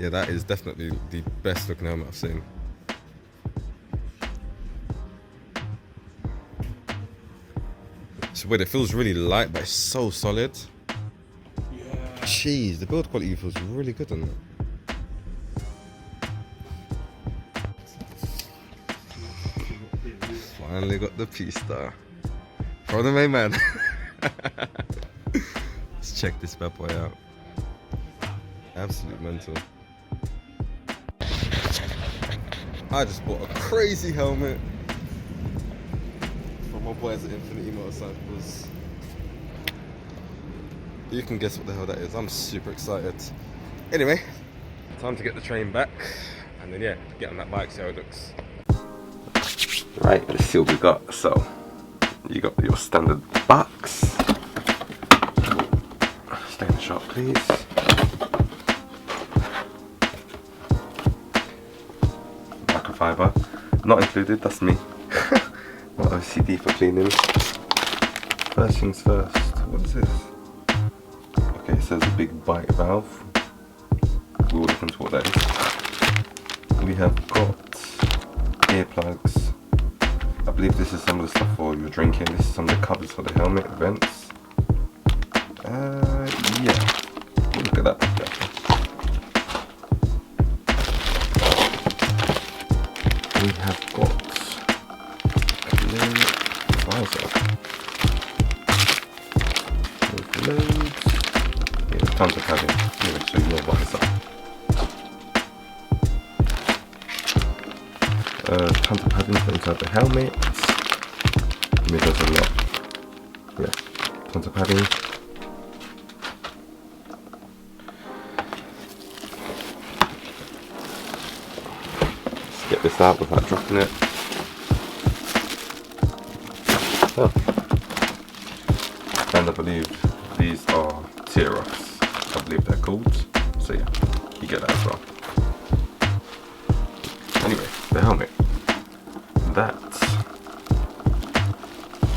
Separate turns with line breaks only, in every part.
Yeah, that is definitely the best looking helmet I've seen. It's weird, it feels really light, but it's so solid.
Yeah.
Jeez, the build quality feels really good on that. Finally got the PISTA from the main man. Let's check this bad boy out. Absolute mental. I just bought a crazy helmet from my boys at Infinity Motorcycles. You can guess what the hell that is. I'm super excited. Anyway, time to get the train back and then yeah, get on that bike, see how it looks. Right, let's see what we got. So, you got your standard box. Stay in the shot, please. Microfiber, not included, that's me. Got OCD for cleaning. First things first, what is this? Okay, it says a big bite valve. We'll look into what that is. We have got earplugs. I believe this is some of the stuff for your drinking. This is some of the covers for the helmet, vents. Yeah. We'll look at that back there. We have got a visor. With loads. Yeah, tons of padding. Anyway, so you know visor. Tons of padding for inside the helmet. I mean, there's a lot. Yeah, tons of padding. Let's get this out without dropping it. Oh. And I believe these are tear-offs. I believe they're called. So yeah, you get that as well. Anyway, the helmet. That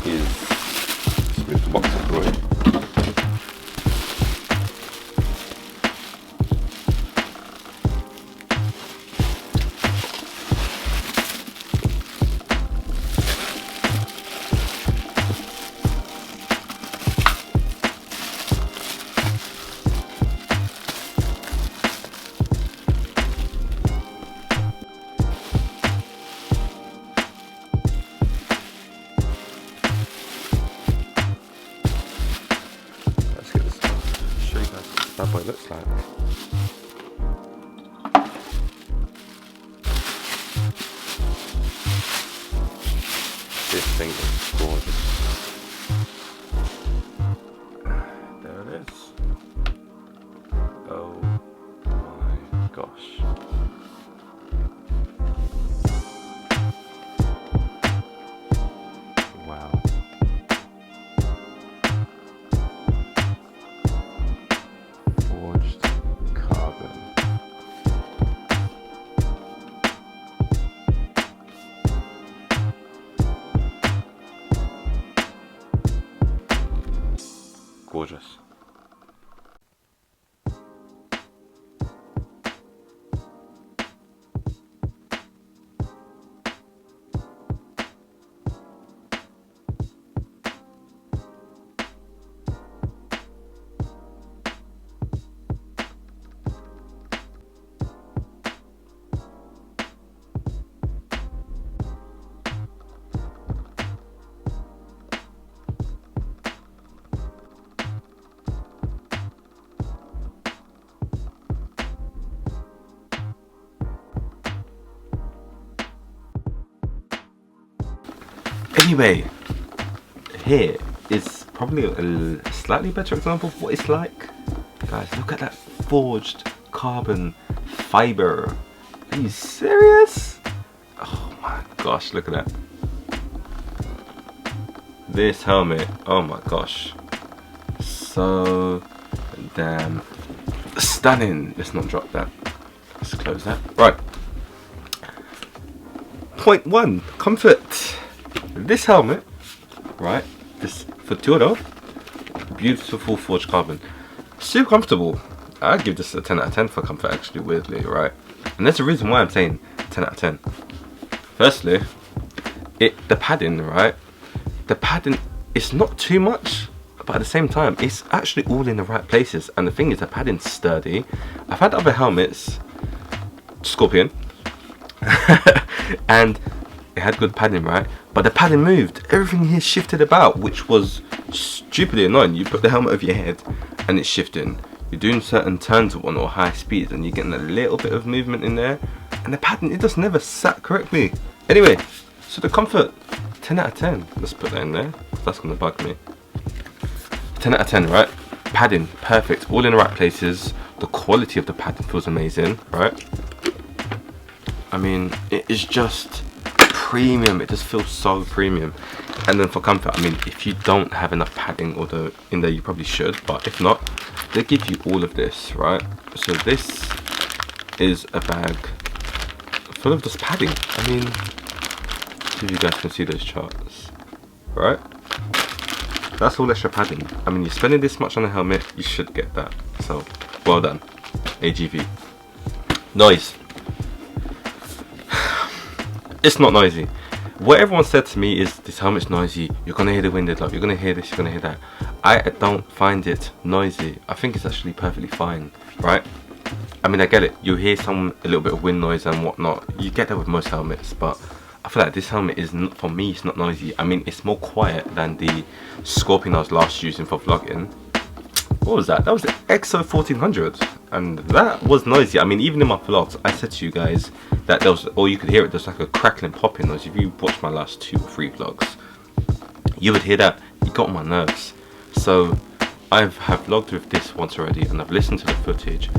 is with the box of the way. That's what it looks like. This thing is gorgeous. There it is. Oh my gosh. Wow. Forged carbon. Gorgeous. Anyway, here is probably a slightly better example of what it's like. Guys, look at that forged carbon fiber. Are you serious? Oh my gosh, look at that. This helmet, oh my gosh. So damn stunning. Let's not drop that. Let's close that. Right. Point one, comfort. This helmet, right, this FUTURO, beautiful forged carbon, super comfortable. I'd give this a 10 out of 10 for comfort, actually, weirdly, right? And there's a reason why I'm saying 10 out of 10. Firstly, the padding, right? The padding, it's not too much, but at the same time, it's actually all in the right places. And the thing is, the padding's sturdy. I've had other helmets, Scorpion, and it had good padding, right? But the padding moved. Everything here shifted about, which was stupidly annoying. You put the helmet over your head and it's shifting. You're doing certain turns at one or high speeds and you're getting a little bit of movement in there. And the padding, it just never sat correctly. Anyway, so the comfort, 10 out of 10. Let's put that in there. That's gonna bug me. 10 out of 10, right? Padding, perfect. All in the right places. The quality of the padding feels amazing, right? I mean, it is just premium. It just feels so premium. And then for comfort, I mean, if you don't have enough padding in there, you probably should. But if not, they give you all of this, right? So this is a bag full of just padding. I mean, if you guys can see those charts, right? That's all extra padding. I mean, you're spending this much on a helmet, you should get that. So, well done, AGV. Noise. It's not noisy. What everyone said to me is, this helmet's noisy, you're gonna hear the wind, you're gonna hear this, you're gonna hear that. I don't find it noisy. I think it's actually perfectly fine, right? I mean, I get it, you hear a little bit of wind noise and whatnot. You get that with most helmets, but I feel like this helmet is not, for me, it's not noisy. I mean, it's more quiet than the Scorpion I was last using for vlogging. What was that? That was the XO 1400, and that was noisy. I mean, even in my vlogs, I said to you guys that there was, or you could hear it, there's like a crackling popping noise. If you watched my last 2 or 3 vlogs, you would hear that. It got on my nerves. So I have vlogged with this once already, and I've listened to the footage.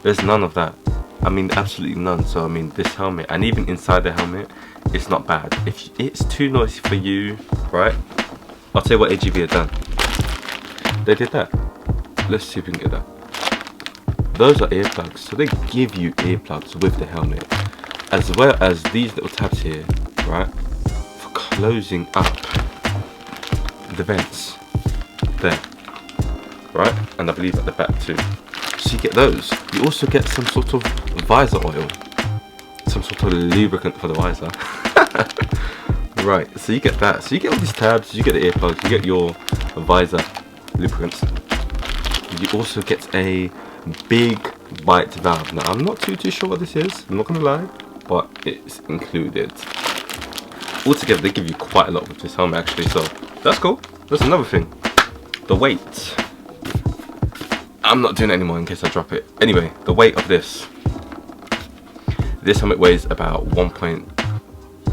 There's none of that. I mean, absolutely none. So I mean, this helmet, and even inside the helmet, it's not bad. If it's too noisy for you, right, I'll tell you what AGV had done. They did that. Let's see if we can get that. Those are earplugs, so they give you earplugs with the helmet, as well as these little tabs here, right, for closing up the vents there, right, and I believe at the back too. So you get those. You also get some sort of visor oil, some sort of lubricant for the visor. Right, so you get that. So you get all these tabs, you get the earplugs, you get your visor lubricants. You also get a big bite valve. Now, I'm not too sure what this is, I'm not gonna lie, but it's included. Altogether, they give you quite a lot with this helmet actually, so that's cool. That's another thing. The weight. I'm not doing it anymore in case I drop it. Anyway, the weight of this. This helmet weighs about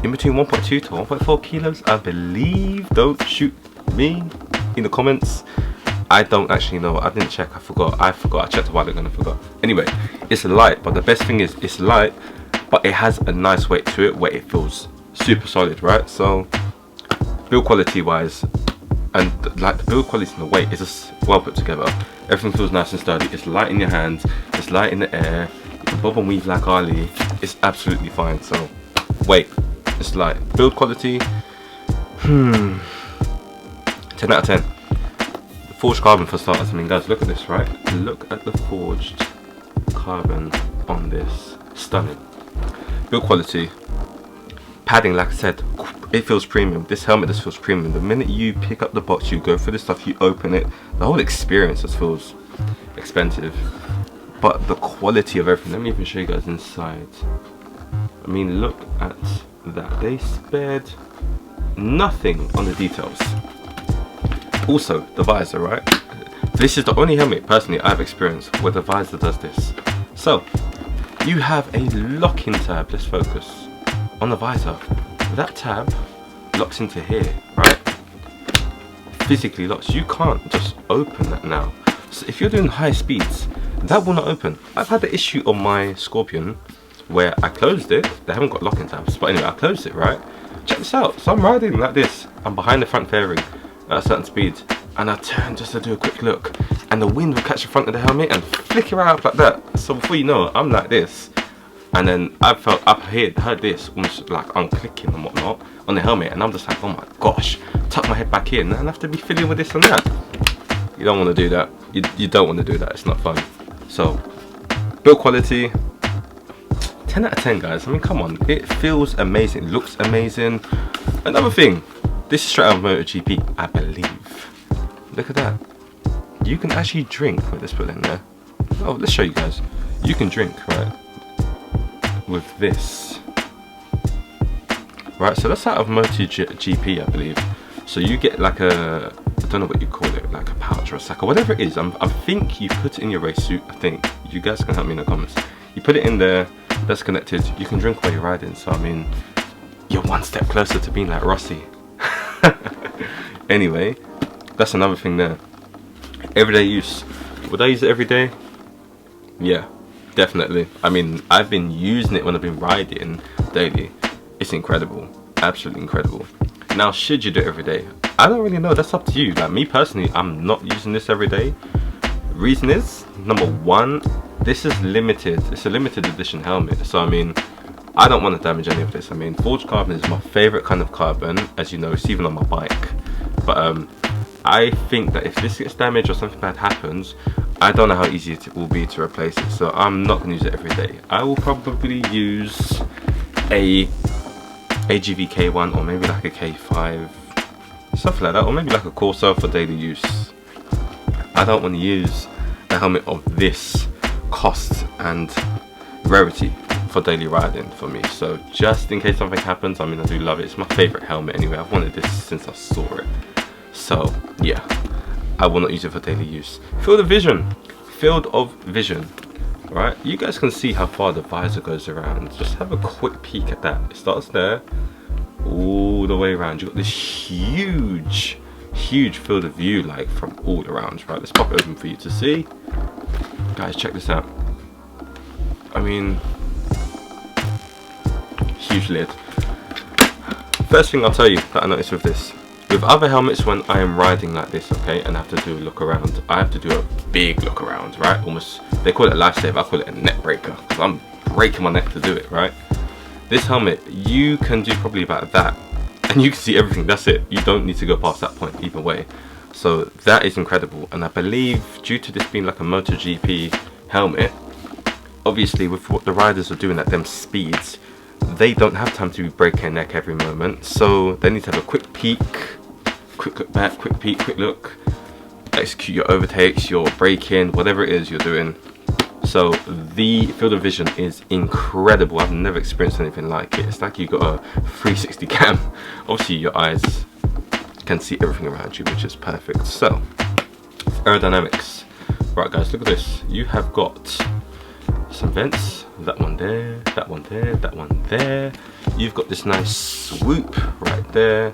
in between 1.2 to 1.4 kilos, I believe. Don't shoot me in the comments. I don't actually know. I didn't check. I forgot. I checked a while ago and I forgot. Anyway, it's light, but the best thing is it's light, but it has a nice weight to it where it feels super solid, right? So build quality wise, and like the build quality and the weight is just well put together. Everything feels nice and sturdy. It's light in your hands. It's light in the air. You can bob and weave like Ali. It's absolutely fine. So weight, it's light. Build quality, 10 out of 10. Forged carbon for starters. I mean, guys, look at this, right? Look at the forged carbon on this. Stunning. Build quality. Padding, like I said, it feels premium. This helmet just feels premium. The minute you pick up the box, you go through the stuff, you open it, the whole experience just feels expensive. But the quality of everything, let me even show you guys inside. I mean, look at that. They spared nothing on the details. Also, the visor, right? This is the only helmet, personally, I've experienced where the visor does this. So, you have a lock-in tab. Let's focus on the visor. That tab locks into here, right? Physically locks. You can't just open that now. So if you're doing high speeds, that will not open. I've had the issue on my Scorpion where I closed it. They haven't got lock-in tabs, but anyway, I closed it, right? Check this out. So I'm riding like this. I'm behind the front fairing at a certain speed, and I turn just to do a quick look, and the wind will catch the front of the helmet and flicker out like that. So before you know it, I'm like this, and then I felt up here, heard this almost like unclicking and whatnot on the helmet, and I'm just like, oh my gosh, tuck my head back in and I have to be fiddling with this and that. You don't want to do that. You don't want to do that. It's not fun. So build quality, 10 out of 10 guys. I mean, come on, it feels amazing, it looks amazing. Another thing, this is straight out of MotoGP, I believe. Look at that, you can actually drink. Wait, let's put it in there. Oh, let's show you guys. You can drink, right, with this. Right, so that's out of MotoGP, I believe. So you get like a, I don't know what you call it, like a pouch or a sack or whatever it is. I think you put it in your race suit. I think you guys can help me in the comments. You put it in there, that's connected. You can drink while you're riding. So I mean, you're one step closer to being like Rossi. Anyway, that's another thing there. Everyday use. Would I use it every day? Yeah, definitely. I mean, I've been using it when I've been riding daily. It's incredible, absolutely incredible. Now, should you do it every day? I don't really know, that's up to you. Like me personally, I'm not using this every day. Reason is, number one, this is limited. It's a limited edition helmet. So I mean, I don't want to damage any of this. I mean, forged carbon is my favorite kind of carbon. As you know, it's even on my bike. But I think that if this gets damaged or something bad happens, I don't know how easy it will be to replace it. So I'm not going to use it every day. I will probably use a AGV K1 or maybe like a K5, something like that, or maybe like a Corsa for daily use. I don't want to use a helmet of this cost and rarity for daily riding for me. So just in case something happens, I mean, I do love it. It's my favorite helmet anyway. I've wanted this since I saw it. So yeah, I will not use it for daily use. Field of vision. Right, you guys can see how far the visor goes around. Just have a quick peek at that. It starts there all the way around. You've got this huge field of view, like from all around. Right, let's pop it open for you to see. Guys, check this out. I mean, huge lid. First thing I'll tell you that I noticed with this, with other helmets, when I am riding like this, okay, and I have to do a look around, I have to do a big look around, right? Almost, they call it a lifesaver, I call it a neck breaker, because I'm breaking my neck to do it, right? This helmet, you can do probably about that, and you can see everything, that's it. You don't need to go past that point either way. So that is incredible, and I believe due to this being like a MotoGP helmet, obviously with what the riders are doing at them speeds, they don't have time to break their neck every moment, so they need to have a quick peek, quick look back, quick peek, quick look, execute your overtakes, your braking, whatever it is you're doing. So the field of vision is incredible. I've never experienced anything like it. It's like you got a 360 cam. Obviously your eyes can see everything around you, which is perfect. So aerodynamics. Right guys, look at this. You have got some vents, that one there, that one there, that one there. You've got this nice swoop right there,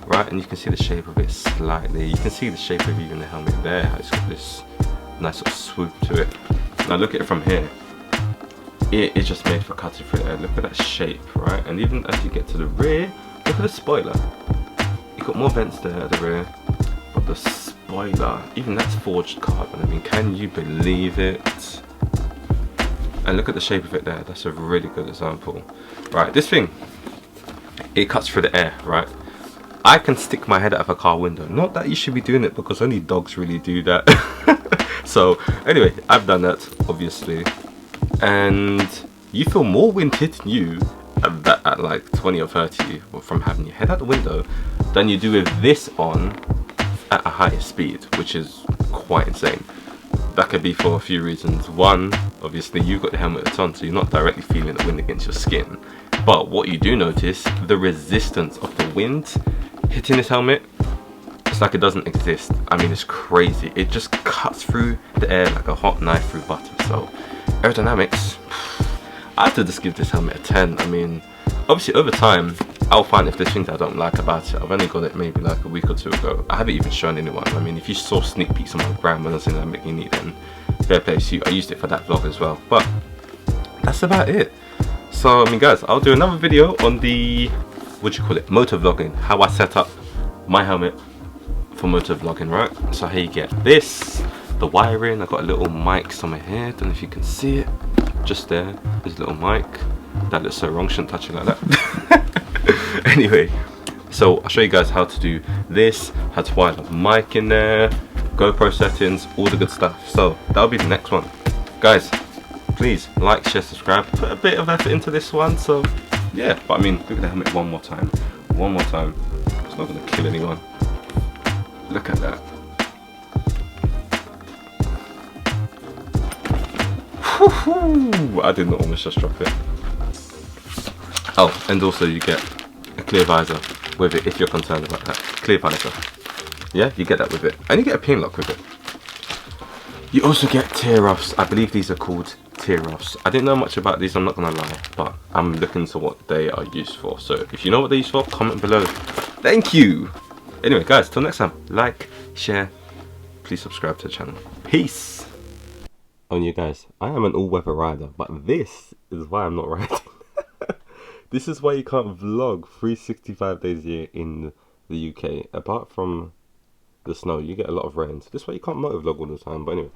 right, and you can see the shape of it slightly. You can see the shape of even the helmet there, how it's got this nice sort of swoop to it. Now look at it from here. It is just made for cutting through there. Look at that shape, right? And even as you get to the rear, look at the spoiler. You've got more vents there at the rear, but the spoiler, even that's forged carbon. I mean, can you believe it? And look at the shape of it there. That's a really good example. Right, this thing, it cuts through the air, right? I can stick my head out of a car window. Not that you should be doing it, because only dogs really do that. So anyway, I've done that obviously, and you feel more winded than you at like 20 or 30 from having your head out the window than you do with this on at a higher speed, which is quite insane. That could be for a few reasons. One, obviously you've got the helmet that's on, so you're not directly feeling the wind against your skin, but what you do notice, the resistance of the wind hitting this helmet, it's like it doesn't exist. I mean, it's crazy. It just cuts through the air like a hot knife through butter. So aerodynamics, I have to just give this helmet a 10. I mean, obviously over time I'll find if there's things I don't like about it. I've only got it maybe like a week or two ago. I haven't even shown anyone. I mean, if you saw sneak peeks on my gram when I was in that making neat, then fair play to you. I used it for that vlog as well, but that's about it. So I mean guys, I'll do another video on the, what do you call it, motor vlogging, how I set up my helmet for motor vlogging, right? So here you get this, the wiring. I got a little mic somewhere here, don't know if you can see it, just there, there's a little mic. That looks so wrong, shouldn't touch it like that. Anyway, so I'll show you guys how to do this, how to wire the mic in there, GoPro settings, all the good stuff. So that'll be the next one. guys, please like, share, subscribe. Put a bit of effort into this one. So yeah, but I mean, look at the helmet one more time. One more time. It's not gonna kill anyone. Look at that. Woo-hoo! I did not almost just drop it. Oh, and also you get a clear visor with it if you're concerned about that. Clear visor. Yeah, you get that with it. And you get a pin lock with it. You also get tear-offs. I believe these are called tear-offs. I didn't know much about these, I'm not gonna lie, but I'm looking to what they are used for. So if you know what they're used for, comment below. Thank you! Anyway guys, till next time, like, share, please subscribe to the channel. Peace! Oh yeah guys, I am an all-weather rider, but this is why I'm not riding. This is why you can't vlog 365 days a year in the UK. Apart from the snow, you get a lot of rain. So this is why you can't motovlog all the time, but anyway.